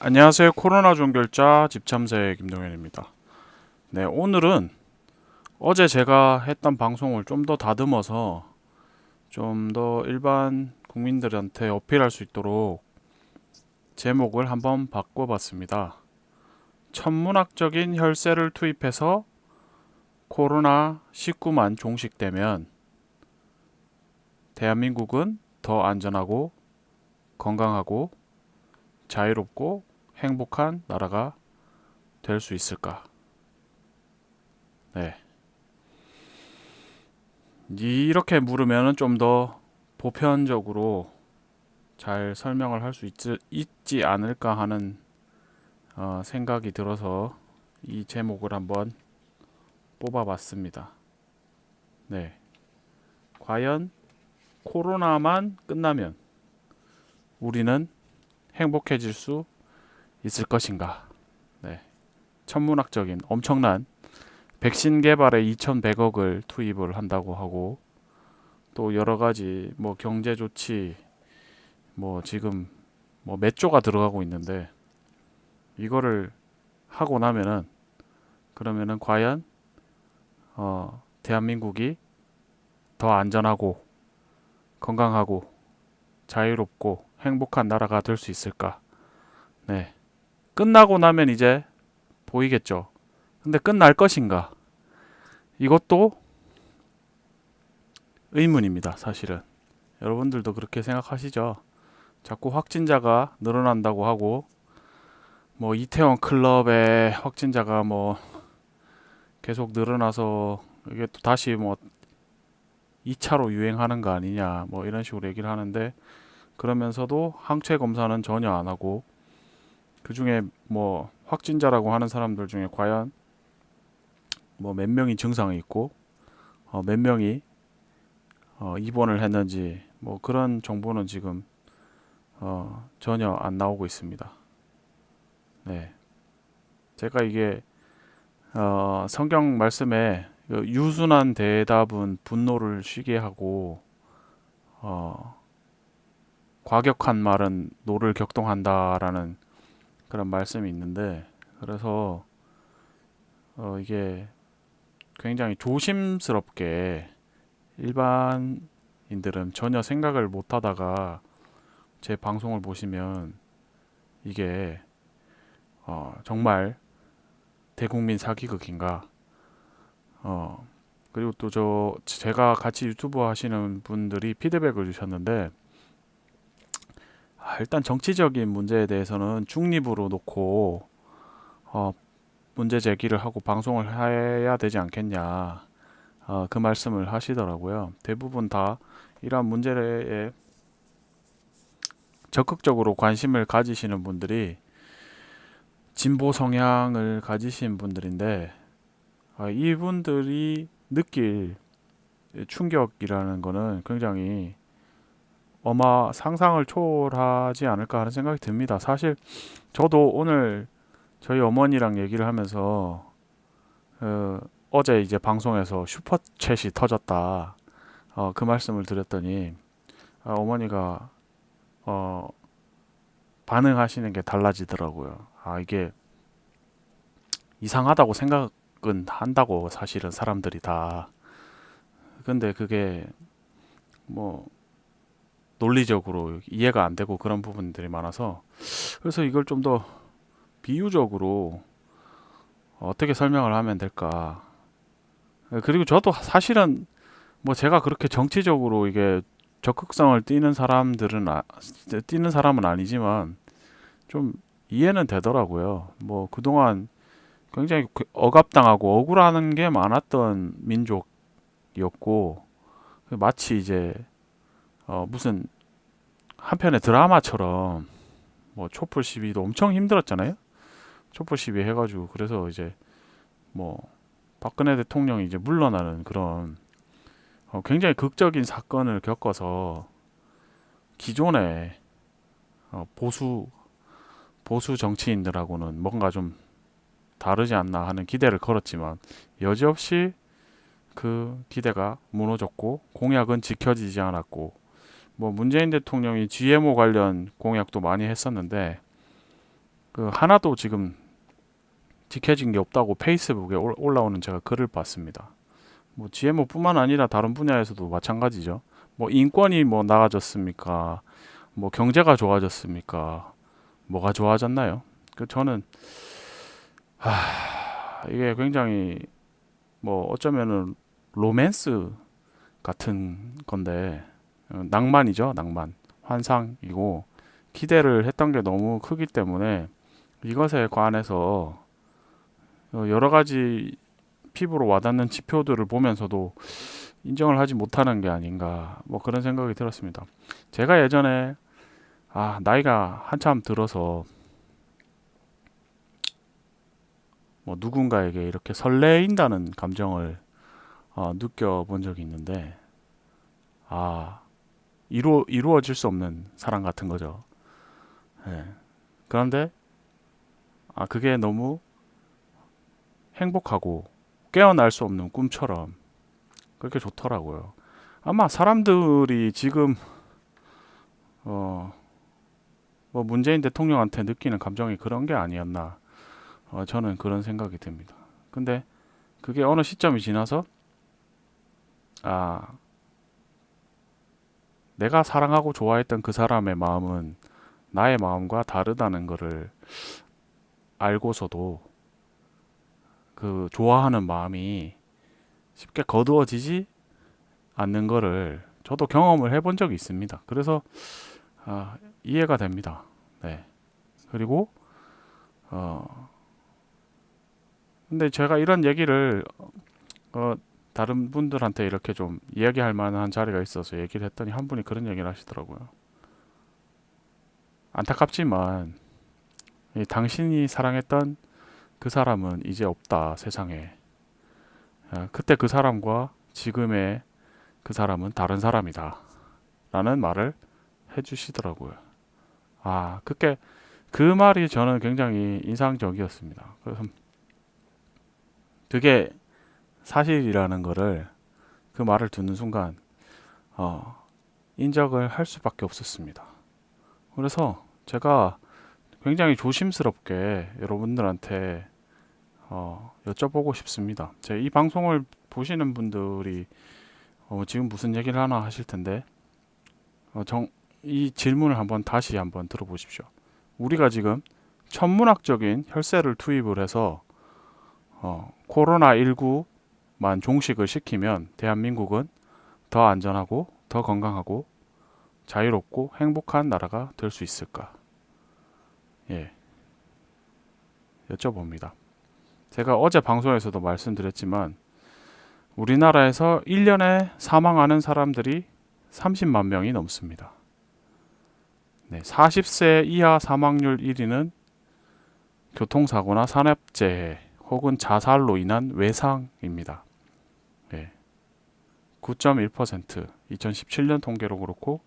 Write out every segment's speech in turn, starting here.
안녕하세요. 코로나 종결자 집참새 김동현입니다. 네, 오늘은 어제 제가 했던 방송을 좀 더 다듬어서 좀 더 일반 국민들한테 어필할 수 있도록 제목을 한번 바꿔봤습니다. 천문학적인 혈세를 투입해서 코로나19만 종식되면 대한민국은 더 안전하고 건강하고 자유롭고 행복한 나라가 될 수 있을까? 네. 이렇게 물으면 좀 더 보편적으로 잘 설명을 할 수 있지 않을까 하는 생각이 들어서 이 제목을 한번 뽑아봤습니다. 네. 과연 코로나만 끝나면 우리는 행복해질 수 있을 것인가? 네. 천문학적인 엄청난 백신 개발에 2,100억을 투입을 한다고 하고 또 여러 가지 뭐 경제 조치 뭐 지금 뭐 몇 조가 들어가고 있는데 이거를 하고 나면은 그러면은 과연 대한민국이 더 안전하고 건강하고 자유롭고 행복한 나라가 될 수 있을까? 네. 끝나고 나면 이제 보이겠죠. 근데 끝날 것인가? 이것도 의문입니다, 사실은. 여러분들도 그렇게 생각하시죠? 자꾸 확진자가 늘어난다고 하고 뭐 이태원 클럽의 확진자가 뭐 계속 늘어나서 이게 또 다시 뭐 2차로 유행하는 거 아니냐 뭐 이런 식으로 얘기를 하는데 그러면서도 항체 검사는 전혀 안 하고 그중에 뭐 확진자라고 하는 사람들 중에 과연 뭐 몇 명이 증상이 있고 몇 명이 입원을 했는지 뭐 그런 정보는 지금 전혀 안 나오고 있습니다. 네. 제가 이게 성경 말씀에 그 유순한 대답은 분노를 쉬게 하고 어, 과격한 말은 노를 격동한다라는 그런 말씀이 있는데 그래서 이게 굉장히 조심스럽게 일반인들은 전혀 생각을 못 하다가 제 방송을 보시면 이게 정말 대국민 사기극인가 그리고 또 제가 같이 유튜브 하시는 분들이 피드백을 주셨는데 일단 정치적인 문제에 대해서는 중립으로 놓고 어, 문제 제기를 하고 방송을 해야 되지 않겠냐 그 말씀을 하시더라고요. 대부분 다 이러한 문제에 적극적으로 관심을 가지시는 분들이 진보 성향을 가지신 분들인데 이분들이 느낄 충격이라는 거는 굉장히 상상을 초월하지 않을까 하는 생각이 듭니다. 사실 저도 오늘 저희 어머니랑 얘기를 하면서 어제 이제 방송에서 슈퍼챗이 터졌다. 그 말씀을 드렸더니 어머니가 어, 반응하시는 게 달라지더라고요. 이게 이상하다고 생각은 한다고 사실은 사람들이 다. 근데 그게 뭐 논리적으로 이해가 안 되고 그런 부분들이 많아서 그래서 이걸 좀 더 비유적으로 어떻게 설명을 하면 될까. 그리고 저도 사실은 뭐 제가 그렇게 정치적으로 이게 적극성을 띠는 사람은 아니지만 좀 이해는 되더라고요. 뭐 그동안 굉장히 억압당하고 억울하는 게 많았던 민족이었고 마치 이제 무슨 한편의 드라마처럼 뭐 촛불 시위도 엄청 힘들었잖아요. 촛불 시위 해가지고 그래서 이제 뭐 박근혜 대통령이 이제 물러나는 그런 굉장히 극적인 사건을 겪어서 기존의 보수 정치인들하고는 뭔가 좀 다르지 않나 하는 기대를 걸었지만 여지없이 그 기대가 무너졌고 공약은 지켜지지 않았고 뭐 문재인 대통령이 GMO 관련 공약도 많이 했었는데 그 하나도 지금 지켜진 게 없다고 페이스북에 올라오는 제가 글을 봤습니다. 뭐 GMO뿐만 아니라 다른 분야에서도 마찬가지죠. 뭐 인권이 뭐 나아졌습니까? 뭐 경제가 좋아졌습니까? 뭐가 좋아졌나요? 그 저는 이게 굉장히 뭐 어쩌면은 로맨스 같은 건데 낭만이죠, 낭만. 환상이고 기대를 했던 게 너무 크기 때문에 이것에 관해서 여러 가지 피부로 와닿는 지표들을 보면서도 인정을 하지 못하는 게 아닌가 뭐 그런 생각이 들었습니다. 제가 예전에 나이가 한참 들어서 뭐 누군가에게 이렇게 설레인다는 감정을 느껴본 적이 있는데 이루어질 수 없는 사랑 같은 거죠. 예. 그런데 그게 너무 행복하고 깨어날 수 없는 꿈처럼 그렇게 좋더라고요. 아마 사람들이 지금 뭐 문재인 대통령한테 느끼는 감정이 그런 게 아니었나 저는 그런 생각이 듭니다. 근데 그게 어느 시점이 지나서 아 내가 사랑하고 좋아했던 그 사람의 마음은 나의 마음과 다르다는 것을 알고서도 그 좋아하는 마음이 쉽게 거두어지지 않는 거를 저도 경험을 해본 적이 있습니다. 그래서 이해가 됩니다. 네. 그리고 근데 제가 이런 얘기를 다른 분들한테 이렇게 좀 이야기할 만한 자리가 있어서 얘기를 했더니 한 분이 그런 얘기를 하시더라고요. 안타깝지만 당신이 사랑했던 그 사람은 이제 없다 세상에. 그때 그 사람과 지금의 그 사람은 다른 사람이다 라는 말을 해주시더라고요. 그게 그 말이 저는 굉장히 인상적이었습니다. 그래서 그게 사실이라는 거를 그 말을 듣는 순간 인정을 할 수밖에 없었습니다. 그래서 제가 굉장히 조심스럽게 여러분들한테 여쭤보고 싶습니다. 제 이 방송을 보시는 분들이 지금 무슨 얘기를 하나 하실 텐데 이 질문을 다시 한번 들어보십시오. 우리가 지금 천문학적인 혈세를 투입을 해서 코로나19만 종식을 시키면 대한민국은 더 안전하고 더 건강하고 자유롭고 행복한 나라가 될 수 있을까? 예, 여쭤봅니다. 제가 어제 방송에서도 말씀드렸지만 우리나라에서 1년에 사망하는 사람들이 30만 명이 넘습니다. 네, 40세 이하 사망률 1위는 교통사고나 산업재해 혹은 자살로 인한 외상입니다. 네, 9.1%, 2017년 통계로 그렇고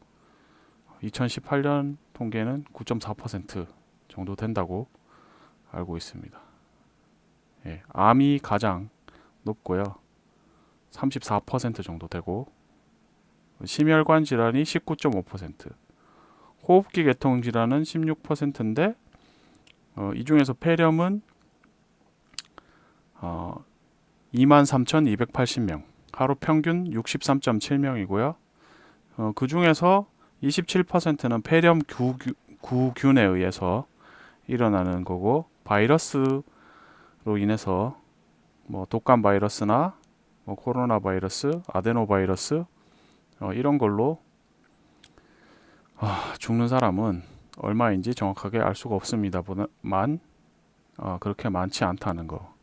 2018년 통계는 9.4% 정도 된다고 알고 있습니다. 예, 암이 가장 높고요. 34% 정도 되고 심혈관 질환이 19.5%, 호흡기 계통 질환은 16%인데 이 중에서 폐렴은 23,280명, 하루 평균 63.7명이고요. 그 중에서 27%는 폐렴 구균에 의해서 일어나는 거고 바이러스로 인해서 뭐 독감 바이러스나 뭐 코로나 바이러스, 아데노 바이러스 이런 걸로 죽는 사람은 얼마인지 정확하게 알 수가 없습니다만 그렇게 많지 않다는 거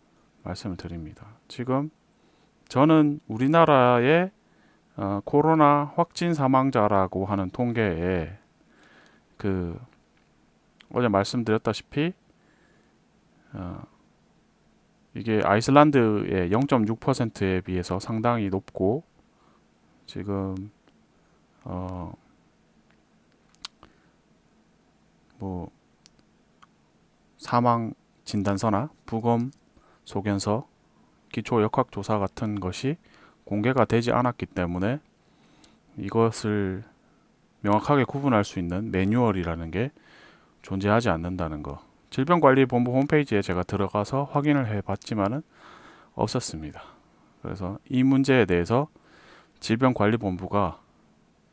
말씀을 드립니다. 지금 저는 우리나라의 코로나 확진 사망자라고 하는 통계에 어제 말씀드렸다시피 이게 아이슬란드의 0.6%에 비해서 상당히 높고 지금 뭐 사망 진단서나 부검 소견서, 기초 역학 조사 같은 것이 공개가 되지 않았기 때문에 이것을 명확하게 구분할 수 있는 매뉴얼이라는 게 존재하지 않는다는 거. 질병관리본부 홈페이지에 제가 들어가서 확인을 해봤지만은 없었습니다. 그래서 이 문제에 대해서 질병관리본부가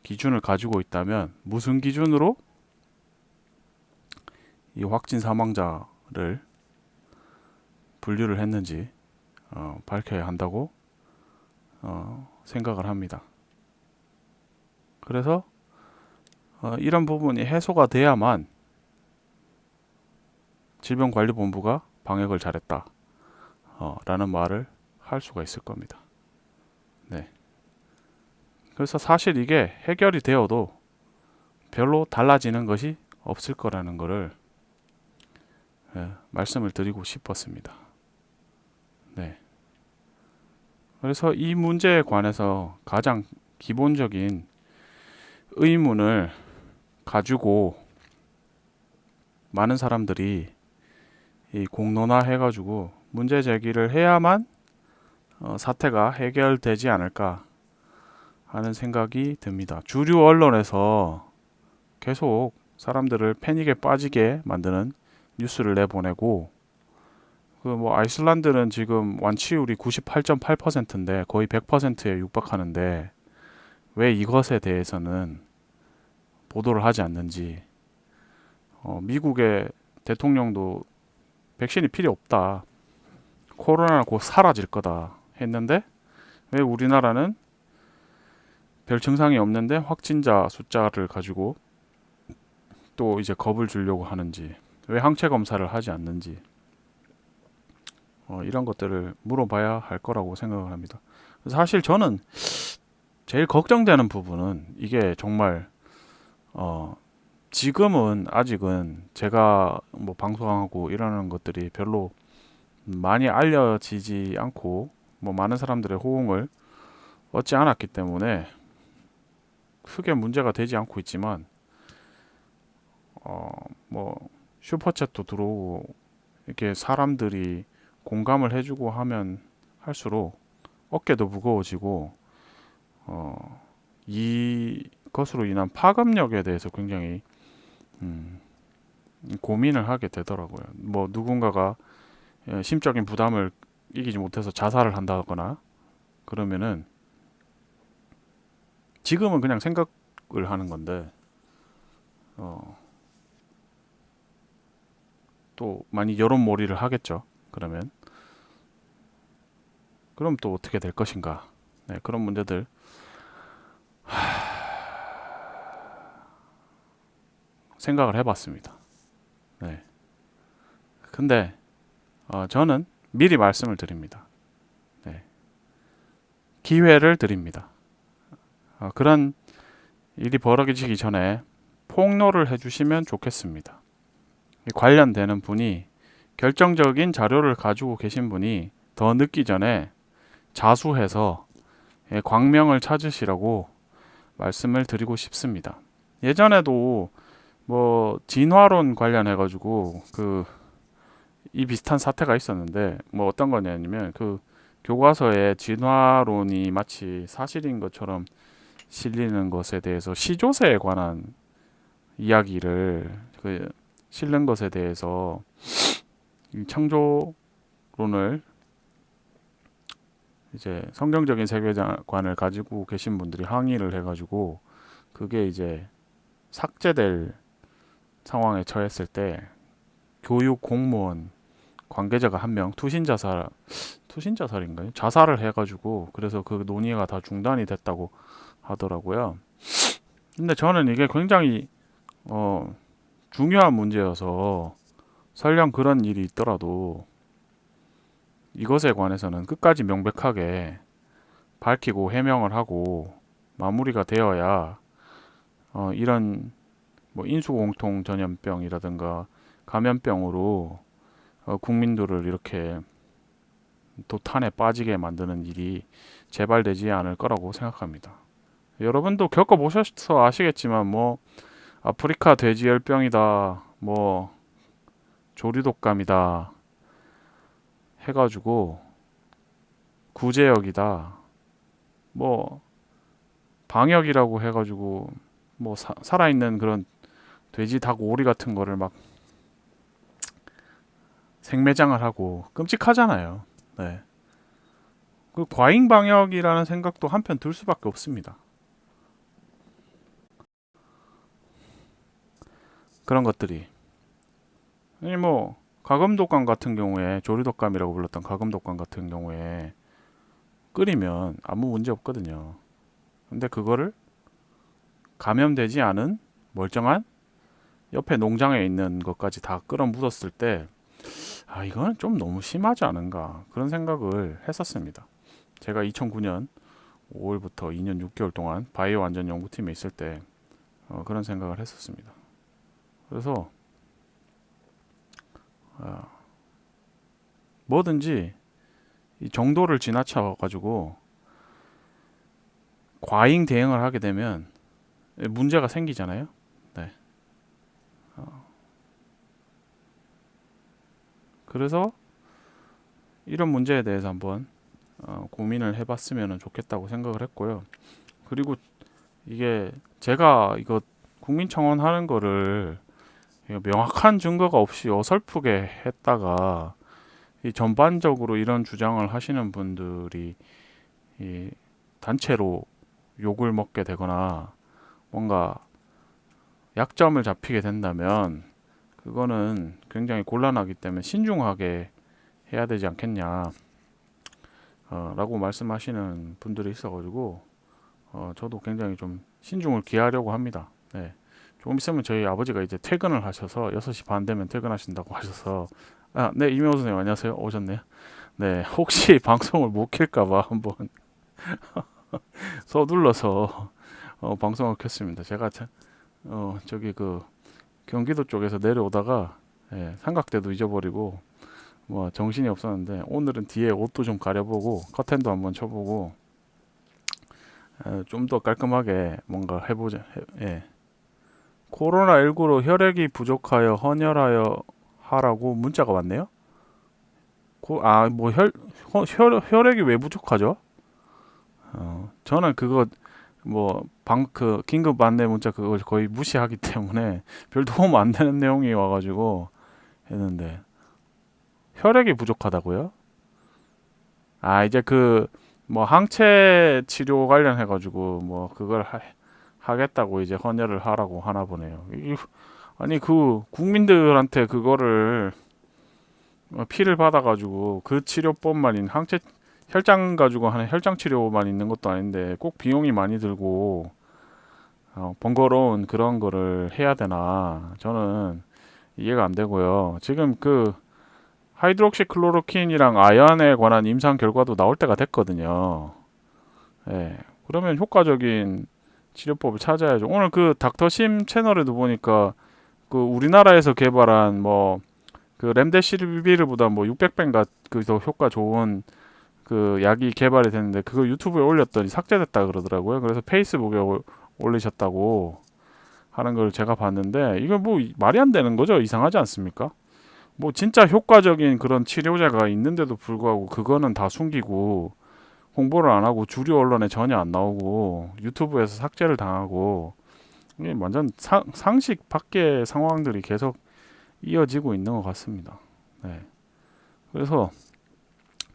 기준을 가지고 있다면 무슨 기준으로 이 확진 사망자를 분류를 했는지 밝혀야 한다고 생각을 합니다. 그래서 이런 부분이 해소가 돼야만 질병관리본부가 방역을 잘했다 라는 말을 할 수가 있을 겁니다. 네. 그래서 사실 이게 해결이 되어도 별로 달라지는 것이 없을 거라는 것을 말씀을 드리고 싶었습니다. 네. 그래서 이 문제에 관해서 가장 기본적인 의문을 가지고 많은 사람들이 이 공론화해가지고 문제 제기를 해야만 사태가 해결되지 않을까 하는 생각이 듭니다. 주류 언론에서 계속 사람들을 패닉에 빠지게 만드는 뉴스를 내보내고 그 뭐 아이슬란드는 지금 완치율이 98.8%인데 거의 100%에 육박하는데 왜 이것에 대해서는 보도를 하지 않는지 미국의 대통령도 백신이 필요 없다. 코로나는 곧 사라질 거다 했는데 왜 우리나라는 별 증상이 없는데 확진자 숫자를 가지고 또 이제 겁을 주려고 하는지 왜 항체 검사를 하지 않는지 이런 것들을 물어봐야 할 거라고 생각을 합니다. 사실 저는 제일 걱정되는 부분은 이게 정말 지금은 아직은 제가 뭐 방송하고 이러는 것들이 별로 많이 알려지지 않고 뭐 많은 사람들의 호응을 얻지 않았기 때문에 크게 문제가 되지 않고 있지만 뭐 슈퍼챗도 들어오고 이렇게 사람들이 공감을 해주고 하면 할수록 어깨도 무거워지고 이것으로 인한 파급력에 대해서 굉장히 고민을 하게 되더라고요. 뭐 누군가가 심적인 부담을 이기지 못해서 자살을 한다거나 그러면은 지금은 그냥 생각을 하는 건데 또 많이 여론몰이를 하겠죠. 그럼 또 어떻게 될 것인가? 네, 그런 문제들 생각을 해봤습니다. 네. 근데 저는 미리 말씀을 드립니다. 네. 기회를 드립니다. 그런 일이 벌어지기 전에 폭로를 해주시면 좋겠습니다. 관련되는 분이 결정적인 자료를 가지고 계신 분이 더 늦기 전에 자수해서 광명을 찾으시라고 말씀을 드리고 싶습니다. 예전에도 뭐 진화론 관련해 가지고 이 비슷한 사태가 있었는데 뭐 어떤 거냐면 그 교과서에 진화론이 마치 사실인 것처럼 실리는 것에 대해서 시조새에 관한 이야기를 실는 것에 대해서 이 창조론을 이제 성경적인 세계관을 가지고 계신 분들이 항의를 해가지고 그게 이제 삭제될 상황에 처했을 때 교육 공무원 관계자가 한 명 투신자살인가요? 자살을 해가지고 그래서 그 논의가 다 중단이 됐다고 하더라고요. 근데 저는 이게 굉장히 중요한 문제여서 설령 그런 일이 있더라도 이것에 관해서는 끝까지 명백하게 밝히고 해명을 하고 마무리가 되어야 이런 뭐 인수공통 전염병이라든가 감염병으로 국민들을 이렇게 도탄에 빠지게 만드는 일이 재발되지 않을 거라고 생각합니다. 여러분도 겪어보셔서 아시겠지만 뭐 아프리카 돼지열병이다 뭐 조류독감이다 해가지고 구제역이다 뭐 방역이라고 해가지고 뭐 살아있는 그런 돼지 닭 오리 같은 거를 막 생매장을 하고 끔찍하잖아요. 네. 그 과잉 방역이라는 생각도 한편 들 수밖에 없습니다. 그런 것들이. 아니 뭐 가금독감 같은 경우에 조류독감이라고 불렀던 가금독감 같은 경우에 끓이면 아무 문제 없거든요. 근데 그거를 감염되지 않은 멀쩡한 옆에 농장에 있는 것까지 다 끌어 묻었을 때, 아, 이거는 좀 너무 심하지 않은가 그런 생각을 했었습니다. 제가 2009년 5월부터 2년 6개월 동안 바이오 안전 연구팀에 있을 때 그런 생각을 했었습니다. 그래서 어, 뭐든지 이 정도를 지나쳐 가지고 과잉 대응을 하게 되면 문제가 생기잖아요. 네. 그래서 이런 문제에 대해서 한번 고민을 해봤으면 좋겠다고 생각을 했고요. 그리고 이게 제가 이거 국민청원 하는 거를 명확한 증거가 없이 어설프게 했다가 이 전반적으로 이런 주장을 하시는 분들이 이 단체로 욕을 먹게 되거나 뭔가 약점을 잡히게 된다면 그거는 굉장히 곤란하기 때문에 신중하게 해야 되지 않겠냐 라고 말씀하시는 분들이 있어가지고 저도 굉장히 좀 신중을 기하려고 합니다. 네. 조금 있으면 저희 아버지가 이제 퇴근을 하셔서 6시 반 되면 퇴근하신다고 하셔서 네, 이명호 선생님 안녕하세요. 오셨네요. 네, 혹시 방송을 못 켤까봐 한번 서둘러서 방송을 켰습니다. 제가 저기 그 경기도 쪽에서 내려오다가 삼각대도 잊어버리고 뭐 정신이 없었는데 오늘은 뒤에 옷도 좀 가려보고 커튼도 한번 쳐보고 좀 더 깔끔하게 뭔가 해보자. 예. 코로나19로 혈액이 부족하여 헌혈하여 하라고 문자가 왔네요. 뭐 혈액이 왜 부족하죠? 저는 그거 뭐 그 긴급 안내 문자 그거 거의 무시하기 때문에 별 도움 안 되는 내용이 와가지고 했는데 혈액이 부족하다고요? 아 이제 그 뭐 항체 치료 관련해 가지고 뭐 그걸 하겠다고 이제 헌혈을 하라고 하나 보네요. 아니 그 국민들한테 그거를 피를 받아가지고 그 치료법만 항체 혈장 가지고 하는 혈장 치료만 있는 것도 아닌데 꼭 비용이 많이 들고 번거로운 그런 거를 해야 되나 저는 이해가 안 되고요. 지금 그 하이드록시클로로킨이랑 아연에 관한 임상 결과도 나올 때가 됐거든요. 예. 그러면 효과적인 치료법을 찾아야죠. 오늘 그 닥터심 채널에도 보니까 그 우리나라에서 개발한 뭐 그 렘데시비르보다 뭐 600배인가 그더 효과 좋은 그 약이 개발이 됐는데 그거 유튜브에 올렸더니 삭제됐다 그러더라고요. 그래서 페이스북에 올리셨다고 하는 걸 제가 봤는데 이거 뭐 말이 안 되는 거죠. 이상하지 않습니까? 뭐 진짜 효과적인 그런 치료제가 있는데도 불구하고 그거는 다 숨기고 홍보를 안 하고 주류 언론에 전혀 안 나오고 유튜브에서 삭제를 당하고 이게 완전 상식 밖의 상황들이 계속 이어지고 있는 것 같습니다. 네. 그래서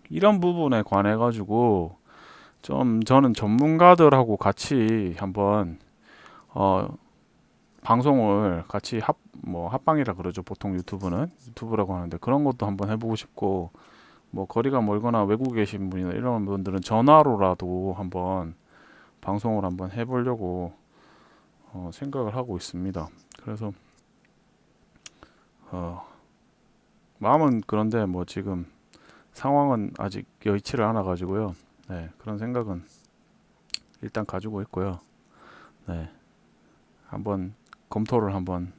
이런 부분에 관해 가지고 좀 저는 전문가들하고 같이 한번 어, 방송을 같이 뭐 합방이라 그러죠. 보통 유튜브라고 하는데 그런 것도 한번 해보고 싶고 뭐 거리가 멀거나 외국에 계신 분이나 이런 분들은 전화로라도 한번 방송을 한번 해보려고 생각을 하고 있습니다. 그래서 마음은 그런데 뭐 지금 상황은 아직 여의치를 않아 가지고요. 네, 그런 생각은 일단 가지고 있고요. 네, 한번 검토를 한번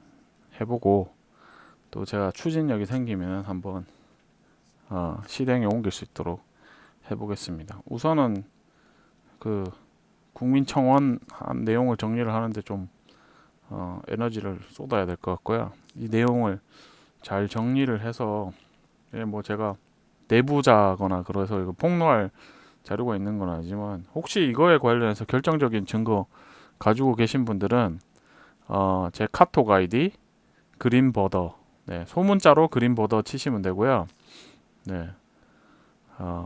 해보고 또 제가 추진력이 생기면 한번 실행에 옮길 수 있도록 해보겠습니다. 우선은 그 국민청원 한 내용을 정리를 하는데 좀 에너지를 쏟아야 될 것 같고요. 이 내용을 잘 정리를 해서 뭐 제가 내부자거나 그래서 이거 폭로할 자료가 있는 건 아니지만 혹시 이거에 관련해서 결정적인 증거 가지고 계신 분들은 제 카톡 아이디 그린버더 네, 소문자로 그린보더 치시면 되고요. 네,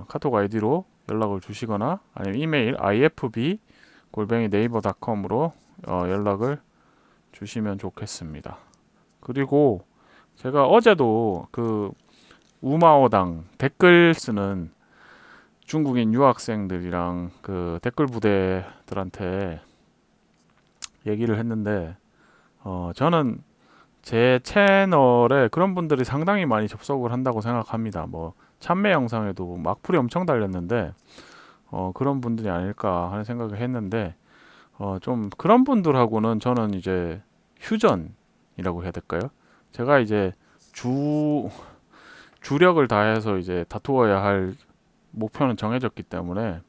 카톡 아이디로 연락을 주시거나 아니면 이메일 ifb@naver.com으로 연락을 주시면 좋겠습니다. 그리고 제가 어제도 그 우마오당 댓글 쓰는 중국인 유학생들이랑 그 댓글 부대들한테 얘기를 했는데 저는 제 채널에 그런 분들이 상당히 많이 접속을 한다고 생각합니다. 뭐 참매 영상에도 막풀이 엄청 달렸는데 그런 분들이 아닐까 하는 생각을 했는데 좀 그런 분들하고는 저는 이제 휴전이라고 해야 될까요? 제가 이제 주력을 다해서 이제 다투어야 할 목표는 정해졌기 때문에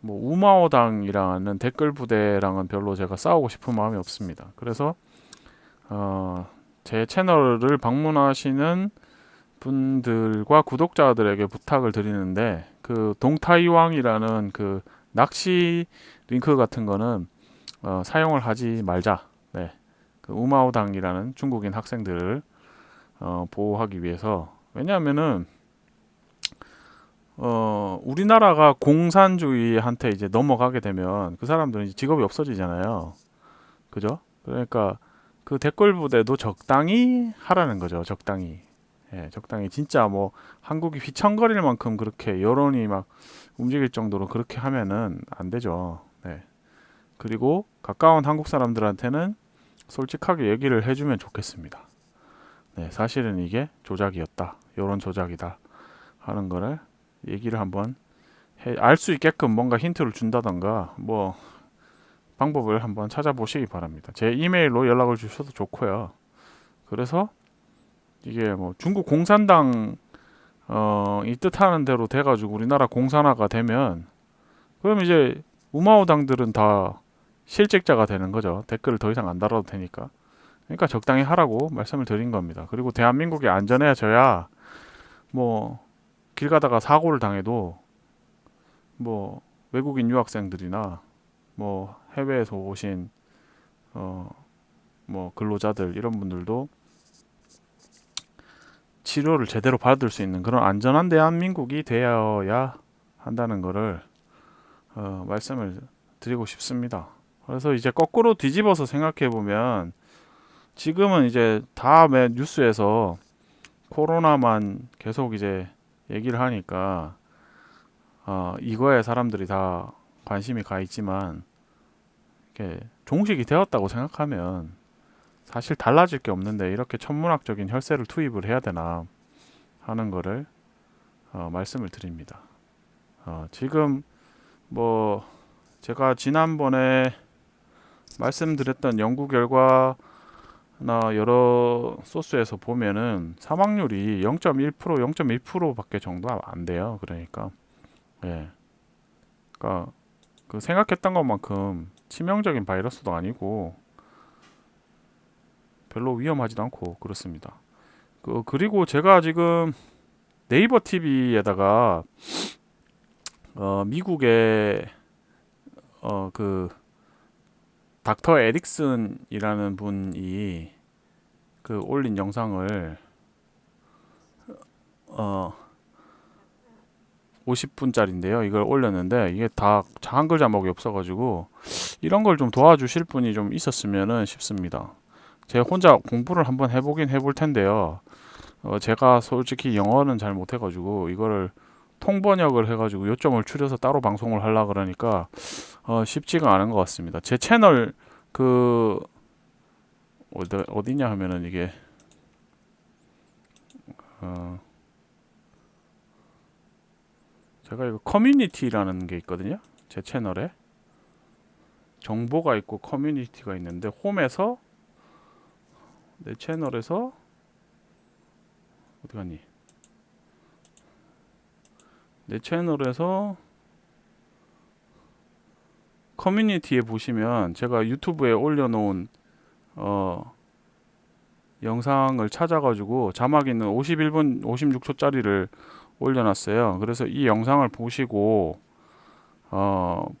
뭐 우마오당이라는 댓글 부대랑은 별로 제가 싸우고 싶은 마음이 없습니다. 그래서 제 채널을 방문하시는 분들과 구독자들에게 부탁을 드리는데 그 동타이왕이라는 그 낚시 링크 같은 거는 사용을 하지 말자. 네. 그 우마오당이라는 중국인 학생들을 보호하기 위해서 왜냐하면은 우리나라가 공산주의한테 이제 넘어가게 되면 그 사람들은 이제 직업이 없어지잖아요. 그죠? 그러니까 그 댓글 부대도 적당히 하라는 거죠. 적당히. 예, 적당히 진짜 뭐 한국이 휘청거릴 만큼 그렇게 여론이 막 움직일 정도로 그렇게 하면은 안 되죠. 네. 그리고 가까운 한국 사람들한테는 솔직하게 얘기를 해주면 좋겠습니다. 네, 사실은 이게 조작이었다. 여론 조작이다. 하는 거를 얘기를 한번 알 수 있게끔 뭔가 힌트를 준다던가 뭐 방법을 한번 찾아보시기 바랍니다. 제 이메일로 연락을 주셔도 좋고요. 그래서 이게 뭐 중국 공산당 이 뜻하는 대로 돼가지고 우리나라 공산화가 되면 그럼 이제 우마오당들은 다 실직자가 되는 거죠. 댓글을 더 이상 안 달아도 되니까. 그러니까 적당히 하라고 말씀을 드린 겁니다. 그리고 대한민국이 안전해져야 뭐 길 가다가 사고를 당해도 뭐 외국인 유학생들이나 뭐 해외에서 오신 뭐 근로자들 이런 분들도 치료를 제대로 받을 수 있는 그런 안전한 대한민국이 되어야 한다는 것을 말씀을 드리고 싶습니다. 그래서 이제 거꾸로 뒤집어서 생각해 보면 지금은 이제 다음에 뉴스에서 코로나만 계속 이제 얘기를 하니까 이거에 사람들이 다 관심이 가 있지만 이렇게 종식이 되었다고 생각하면 사실 달라질 게 없는데 이렇게 천문학적인 혈세를 투입을 해야 되나 하는 거를 말씀을 드립니다. 지금 뭐 제가 지난번에 말씀드렸던 연구 결과나 여러 소스에서 보면은 사망률이 0.1%, 0.1%밖에 정도 안 돼요. 그러니까 예, 그러니까 그 생각했던 것만큼 치명적인 바이러스도 아니고 별로 위험하지도 않고 그렇습니다. 그리고 제가 지금 네이버 TV에다가 미국의 그 닥터 에릭슨이라는 분이 그 올린 영상을 50분짜리인데요. 이걸 올렸는데 이게 다 한글 자막이 없어가지고 이런 걸 좀 도와주실 분이 좀 있었으면은 싶습니다. 제가 혼자 공부를 한번 해볼 텐데요. 제가 솔직히 영어는 잘 못해가지고 이거를 통번역을 해가지고 요점을 추려서 따로 방송을 하려 그러니까 쉽지가 않은 것 같습니다. 제 채널 그 어디냐 하면은 이게 제가 이거 커뮤니티라는 게 있거든요. 제 채널에 정보가 있고 커뮤니티가 있는데 홈에서 내 채널에서 어디 갔니? 내 채널에서 커뮤니티에 보시면 제가 유튜브에 올려놓은 영상을 찾아가지고 자막 있는 51분 56초짜리를 올려놨어요. 그래서 이 영상을 보시고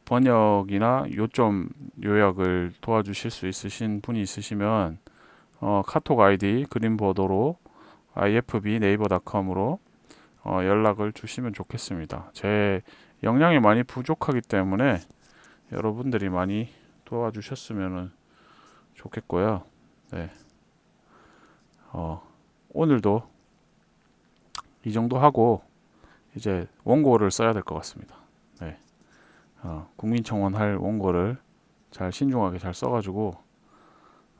번역이나 요점 요약을 도와주실 수 있으신 분이 있으시면 카톡 아이디 그린보더로 ifb 네이버닷컴으로 연락을 주시면 좋겠습니다. 제 역량이 많이 부족하기 때문에 여러분들이 많이 도와주셨으면 좋겠고요. 네, 오늘도 이 정도 하고 이제 원고를 써야 될 것 같습니다. 네, 국민청원 할 원고를 잘 신중하게 잘 써가지고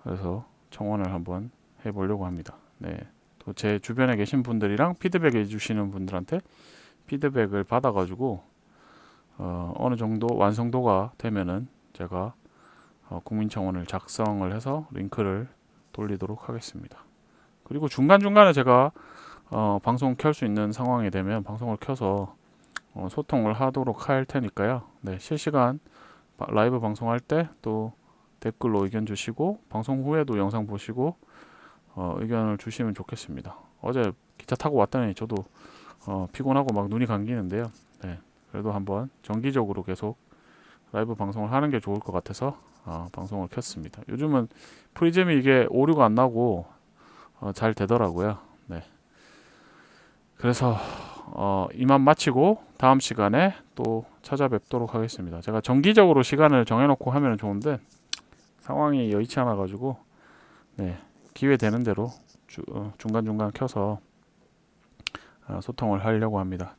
그래서 청원을 한번 해보려고 합니다. 네, 또 제 주변에 계신 분들이랑 피드백 해주시는 분들한테 피드백을 받아가지고 어느 정도 완성도가 되면은 제가 국민청원을 작성을 해서 링크를 돌리도록 하겠습니다. 그리고 중간중간에 제가 방송 켤 수 있는 상황이 되면 방송을 켜서 소통을 하도록 할 테니까요. 네, 실시간 라이브 방송할 때 또 댓글로 의견 주시고 방송 후에도 영상 보시고 의견을 주시면 좋겠습니다. 어제 기차 타고 왔더니 저도 피곤하고 막 눈이 감기는데요. 네, 그래도 한번 정기적으로 계속 라이브 방송을 하는 게 좋을 것 같아서 방송을 켰습니다. 요즘은 프리즘이 이게 오류가 안 나고 잘 되더라고요. 네, 그래서 이만 마치고 다음 시간에 또 찾아뵙도록 하겠습니다. 제가 정기적으로 시간을 정해놓고 하면 좋은데 상황이 여의치 않아 가지고 네, 기회 되는 대로 중간중간 켜서 소통을 하려고 합니다.